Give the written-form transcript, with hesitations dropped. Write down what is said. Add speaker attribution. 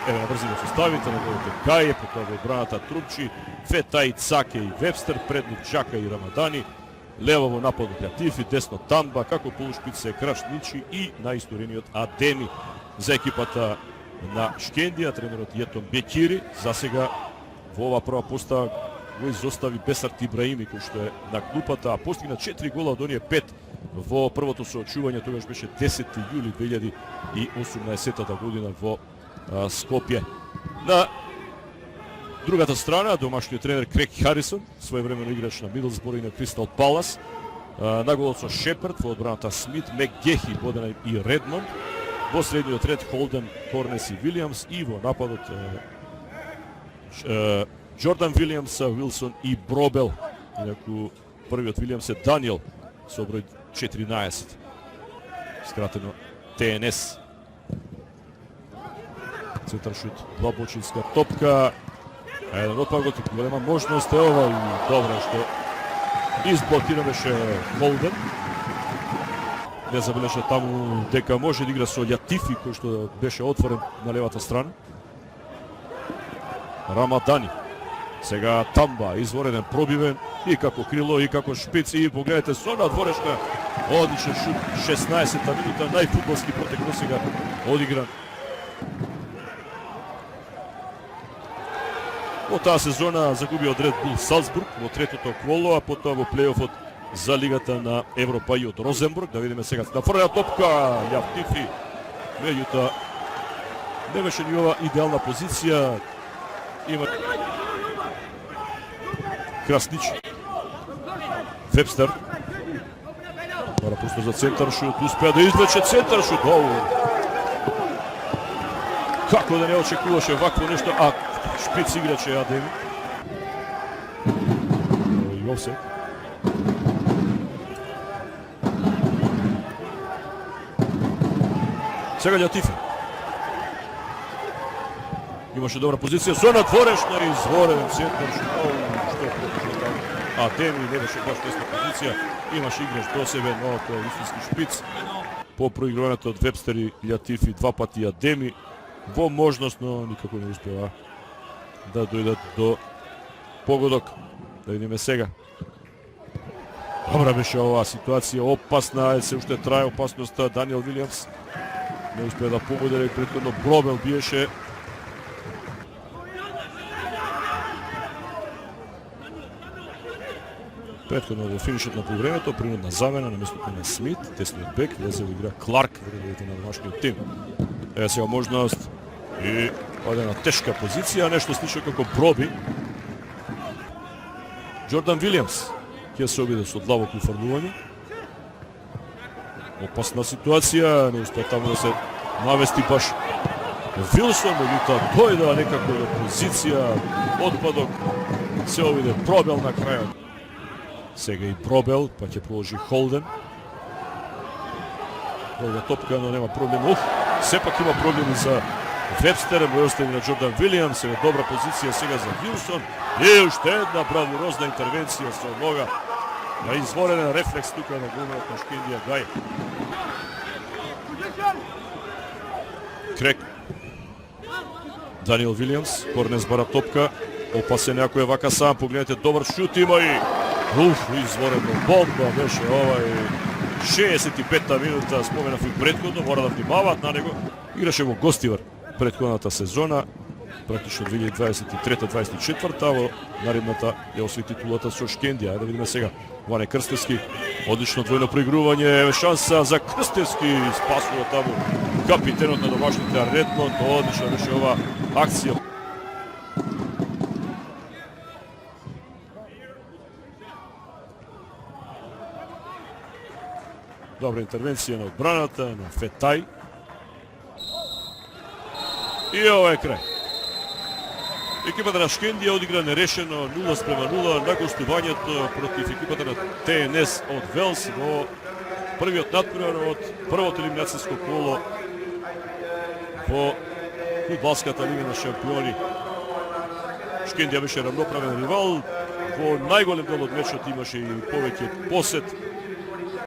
Speaker 1: Еве на брзина се ставите, на голите Гаје, потоа во одбраната Трумчи, Фетај, Цаке и Вебстер, предни Джака и Рамадани, лево во нападот Латифи, десно Тамба, како полушпице Крашничи и најисторениот Адеми за екипата на Шкендија, тренерот Јетон Бекири. За сега во ова прва постава го изостави Бесарт Ибраими, кој што е на клупата, а постигна 4 гола од оние 5 во првото соочување, тогаш беше 10 јули 2018 година во Скопје. На другата страна, домашниот тренер Крейг Харисон, своевремено играч на Мидлсбор и на Кристал Палас, на голот со Шеперд, во одбраната Смит, Мекгехи, Боденај и Редмонд, во средниот ред Холден, Корнес и Вилијамс, и во нападот Джордан Вилијамс, Уилсон и Бробел. Инаку првиот Вилијамс е Даниел со број 14, скратено ТНС. Центар шут, длабочинска топка, еден отпадот, голема можност е ова и добро што изблокира беше Холден. Не забележа таму дека може да игра со Латифи, кој што беше отворен на левата страна. Рамадани. Сега Тамба, извореден, пробивен и како крило и како шпиц, и погледате со надворешна одличен шут, 16-та минута, најфудбалски протек до сега одигран во таа сезона. Загуби од Ред Бул Салцбург во третото коло, а потоа во плейофот за лигата на Европа и од Розенбург. Да видиме сега на прва топка Латифи, меѓутоа не беше ни ова идеална позиција. Има Краснич, Вебстер, мора пусто за центар шут, успеа да извлече центар шут. Како да не очекуваше вакво нешто, а шпиц играч е Адеми. Јовсе. Сега Латифи. Имаше добра позиција, со надворешна и изворен центар шут. Адеми не беше баш лесна позиција, имаше играч до себе, но тоа е истински шпиц. По проигрувањето од Вебстер и Латифи, два пати Адеми во можност, но никако не успеа да дојдат до погодок. Да видиме сега. Добра беше оваа ситуација, опасна, се уште трае опасноста. Даниел Вилијамс не успеа да погоди, претходно Бробел биеше. Претходно во финишот на полувремето, принудна замена на местото на Смит, десниот бек, влезе во игра Кларк во редовите на домашниот тим. Ева сега можност и одена тешка позиција, нешто слично како проби. Джордан Вилијамс ќе се обиде со длабоко уфрлување. Опасна ситуација, не успеа таму да се навести баш Вилсон, меѓутоа дојдоа некако до позиција, отпадок, се обиде пробел на крајот. Сега и Бробел, па ќе положи Холден. Долга топка, но нема проблем. Сепак има проблеми за Вебстер, му остави на Джордан Вилијамс, сега добра позиција сега за Вилсон. И уште една бравурозна интервенција со нога. На изворен рефлекс тука на голманот на Шкендија Гај. Крек. Даниел Вилијамс, Корнес бара топка. Опасен некој вака сам, погледнете, добар шут има и изворено бомба беше овај 65-та минута, споменав и претходно, мора да внимаваат на него. Играше во Гостивар претходната сезона, практично 2023-2024, во наредната ја освои титулата со Шкендија. Ајде да видиме сега Ване Крстевски, одлично двојно проигрување, шанса за Крстевски, спасува таму капитенот на домашните Редмонд, одлично беше ова акција. Добра интервенција на одбраната, на Фетај. И ова е крај. Екипата на Шкендија одигра нерешено 0:0 на гостувањето против екипата на ТНС од Велс во првиот надпревар од првото елиминацијско коло во фудбалската лига на шампиони. Шкендија беше равноправен ривал, во најголем дел од мечот имаше и повеќе посет.